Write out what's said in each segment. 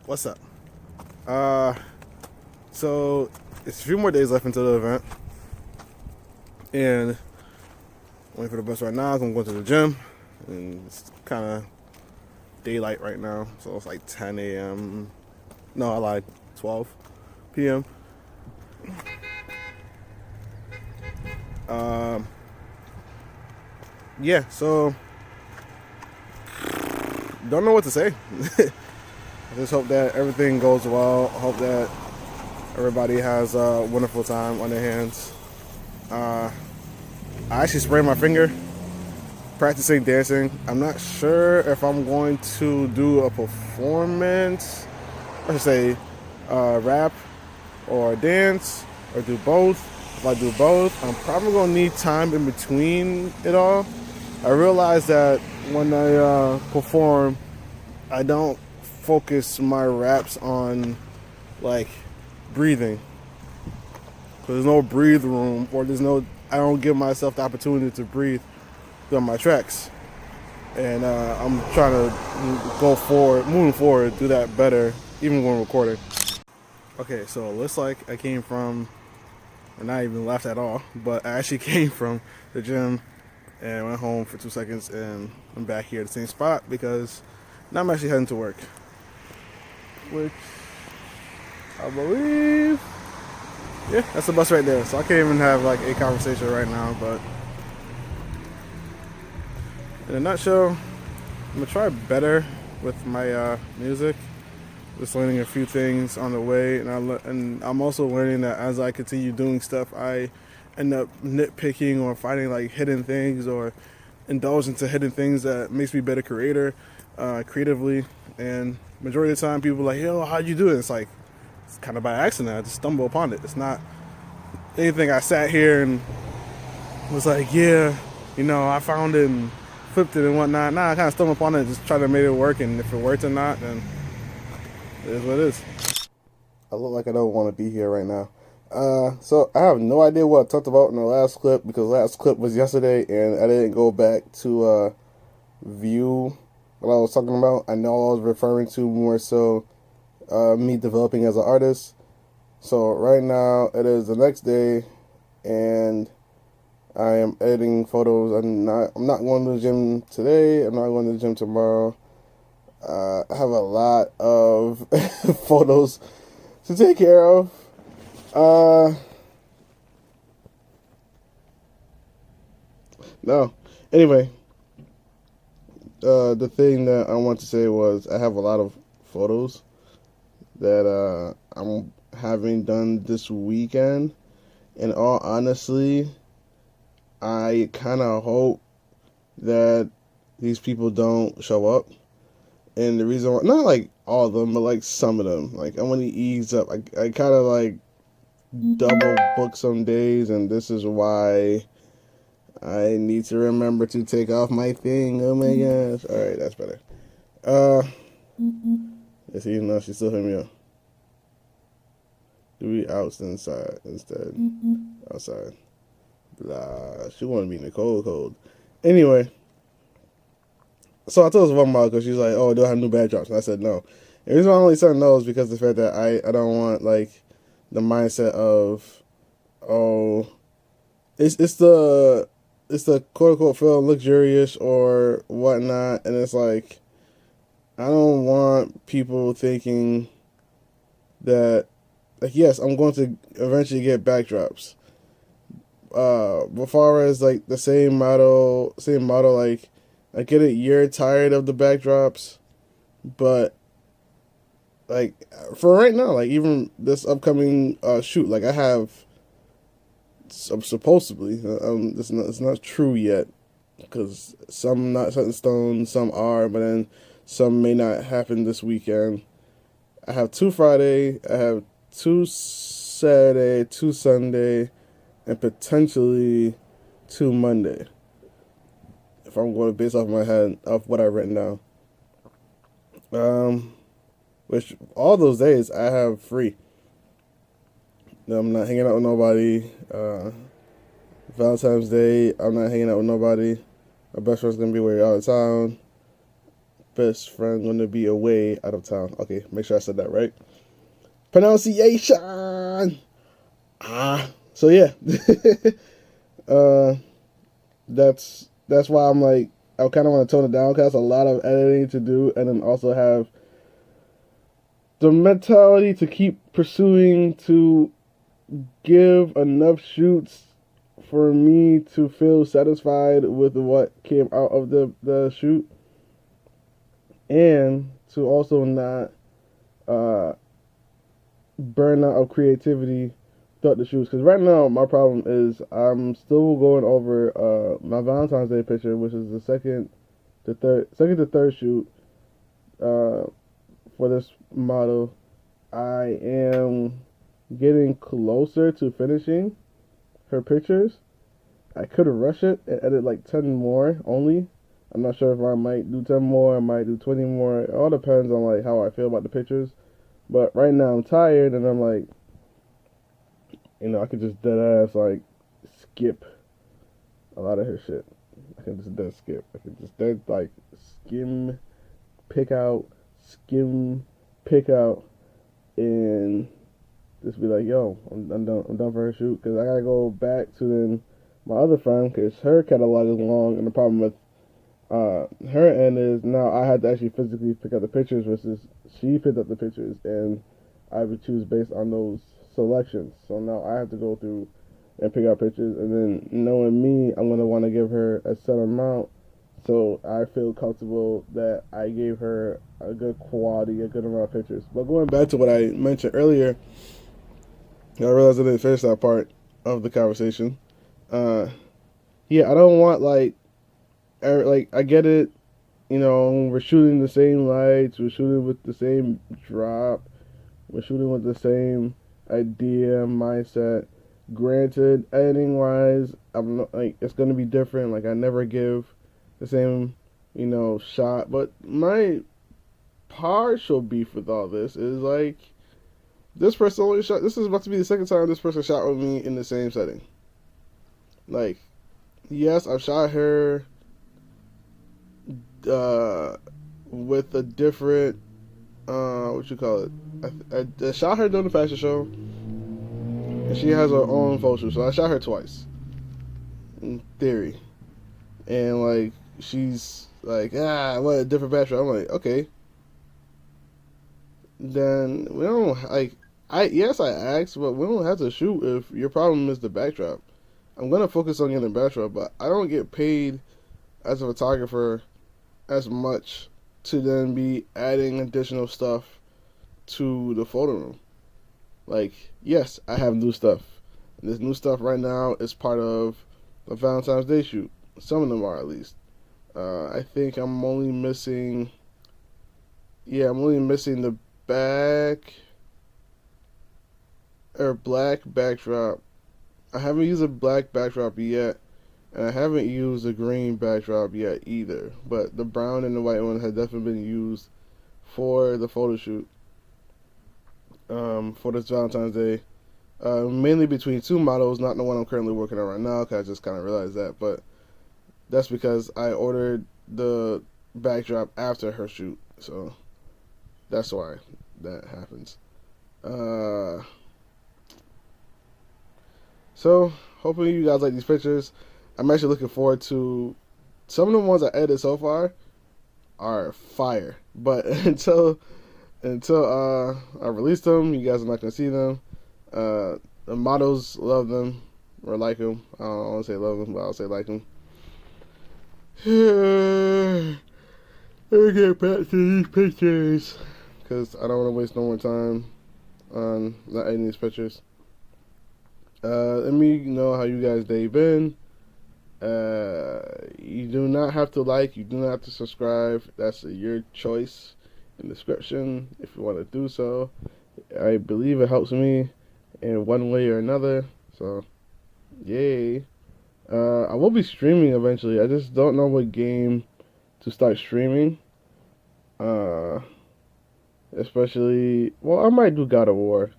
What's up? Uh, so it's a few more days left until the event, and waiting for the bus right now. I'm going to the gym, and it's kind of daylight right now, so it's like 10 a.m. No, I lied, 12 p.m. Um, yeah, so don't know what to say. I just hope that everything goes well. Hope that everybody has a wonderful time on their hands. I actually sprained my finger practicing dancing. I'm not sure if I'm going to do a performance, I should say rap or dance or do both. If I do both, I'm probably going to need time in between it all. I realize that when I perform, I don't focus my raps on like breathing. So there's no breathe room, or I don't give myself the opportunity to breathe on my tracks. And I'm trying to moving forward, do that better, even when recording. Okay, so it looks like I came from, or not even left at all, but I actually came from the gym and went home for 2 seconds, and I'm back here at the same spot because now I'm actually heading to work, which I believe, yeah, that's the bus right there. So I can't even have like a conversation right now, but in a nutshell, I'm gonna try better with my music. Just learning a few things on the way, and I'm also learning that as I continue doing stuff, I end up nitpicking or finding like hidden things or indulge into hidden things that makes me a better creator, creatively. And majority of the time, people are like, "Yo, how'd you do it?" It's like it's kind of by accident. I just stumble upon it. It's not anything I sat here and was like, "Yeah, I found it and flipped it and whatnot." Nah, I kind of stumbled upon it, and just tried to make it work. And if it worked or not, then it is what it is. I look like I don't want to be here right now. So I have no idea what I talked about in the last clip because the last clip was yesterday and I didn't go back to view what I was talking about. I know I was referring to more so me developing as an artist. So right now it is the next day and I am editing photos. I'm not going to the gym today. I'm not going to the gym tomorrow. I have a lot of photos to take care of. No. Anyway, the thing that I want to say was I have a lot of photos that I'm having done this weekend. In all honesty, I kind of hope that these people don't show up. And the reason why, not like all of them, but like some of them. Like I want to ease up. I kind of like double book some days, and this is why I need to remember to take off my thing. Oh my gosh. Alright, that's better. Let's see, no, she still hit me up. Do we outs inside instead? Outside. Blah. She wanted me in the cold. Anyway, so I told her one model because she's like, "Oh, do I have new backdrops?" And I said no. And the reason why I only said no is because of the fact that I don't want like the mindset of, oh, it's the quote unquote feel luxurious or whatnot, and it's like I don't want people thinking that like yes, I'm going to eventually get backdrops. As far as like the same model, like I get it. You're tired of the backdrops, but like for right now, like even this upcoming shoot, like I have supposedly, it's not true yet because some not set in stone, some are, but then some may not happen this weekend. I have 2 Friday, I have 2 Saturday, 2 Sunday, and potentially 2 Monday. If I'm going based off my head of what I've written down. Which all those days I have free. I'm not hanging out with nobody. Valentine's Day, I'm not hanging out with nobody. My best friend's gonna be away out of town. best friend gonna be away out of town. Okay, make sure I said that right. Pronunciation. So yeah, uh, that's why I'm like I kind of want to tone it down because a lot of editing to do, and then also have the mentality to keep pursuing to give enough shoots for me to feel satisfied with what came out of the shoot, and to also not uh, burn out of creativity throughout the shoots. Because right now my problem is I'm still going over my Valentine's Day picture, which is the second to third shoot for this model. I am getting closer to finishing her pictures. I could rush it and edit like 10 more only. I'm not sure if I might do 10 more, I might do 20 more. It all depends on like how I feel about the pictures. But right now I'm tired and I'm like, I could just dead ass like skip a lot of her shit. I can just dead skip. I can just dead like skim, pick out, and just be like, yo, I'm done. I'm done for her shoot because I gotta go back to then my other friend because her catalog is long, and the problem with her end is now I had to actually physically pick up the pictures versus she picked up the pictures, and I would choose based on those selections. So now I have to go through and pick out pictures, and then knowing me, I'm gonna want to give her a set amount, so I feel comfortable that I gave her a good quality, a good amount of pictures. But going back to what I mentioned earlier, I realized I didn't finish that part of the conversation. Yeah, I don't want like I get it. We're shooting the same lights, we're shooting with the same drop, we're shooting with the same idea, mindset. Granted, editing wise, I'm not like it's gonna be different. Like I never give the same, shot. But my partial beef with all this is like this person only shot. This is about to be the second time this person shot with me in the same setting. Like, yes, I've shot her with a different what you call it. I shot her during the fashion show, and she has her own photo shoot. So I shot her twice, in theory, and like she's like, what a different backdrop. I'm like, okay, then we don't like. I asked, but we don't have to shoot if your problem is the backdrop. I'm gonna focus on getting the backdrop, but I don't get paid as a photographer as much to then be adding additional stuff to the photo room. Like, yes, I have new stuff. And this new stuff right now is part of the Valentine's Day shoot. Some of them are, at least. I think I'm only missing. Yeah, I'm only missing the black backdrop. I haven't used a black backdrop yet, and I haven't used a green backdrop yet either. But the brown and the white one have definitely been used for the photo shoot for this Valentine's Day. Mainly between two models, not the one I'm currently working on right now, because I just kind of realized that. But that's because I ordered the backdrop after her shoot, so that's why that happens. So hopefully you guys like these pictures. I'm actually looking forward to some of the ones I edited so far are fire, but until I release them, you guys are not gonna see them. The models love them or like them. I don't want to say love them, but I'll say like them. Let me get back to these pictures because I don't want to waste no more time on not editing these pictures. Let me know how you guys' day been. You do not have to like, you do not have to subscribe. That's your choice in the description if you want to do so. I believe it helps me in one way or another. So, yay. I will be streaming eventually. I just don't know what game to start streaming. Especially, well, I might do God of War.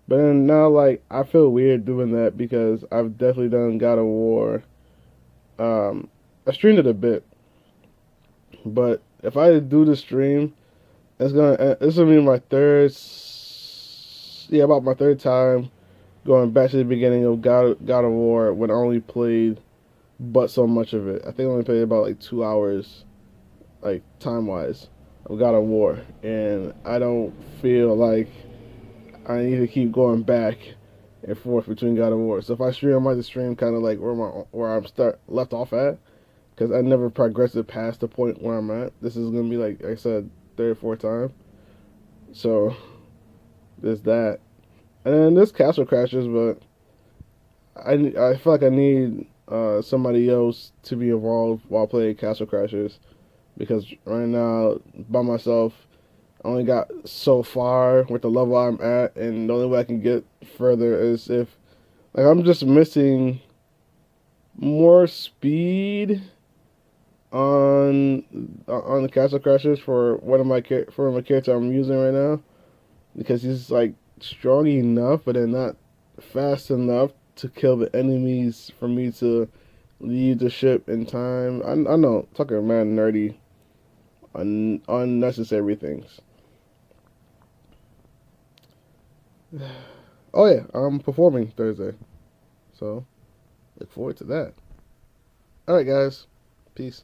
But then now, like, I feel weird doing that because I've definitely done God of War. I streamed it a bit, but if I do the stream, it's gonna be my third, yeah, about my third time going back to the beginning of God of War when I only played but so much of it. I think I only played about like 2 hours, like time wise, of God of War, and I don't feel like I need to keep going back and forth between God of War. So if I stream, I might just stream kind of like where I'm start left off at, because I never progressed it past the point where I'm at. This is gonna be like I said, third or fourth time. So there's that, and then there's Castle Crashers, but I feel like I need somebody else to be involved while playing Castle Crashers, because right now by myself I only got so far with the level I'm at, and the only way I can get further is if like I'm just missing more speed on the Castle Crashers for for my character I'm using right now, because he's like strong enough, but then not fast enough to kill the enemies for me to leave the ship in time. I know, talking man nerdy, unnecessary things. Oh yeah, I'm performing Thursday, so look forward to that. All right, guys, peace.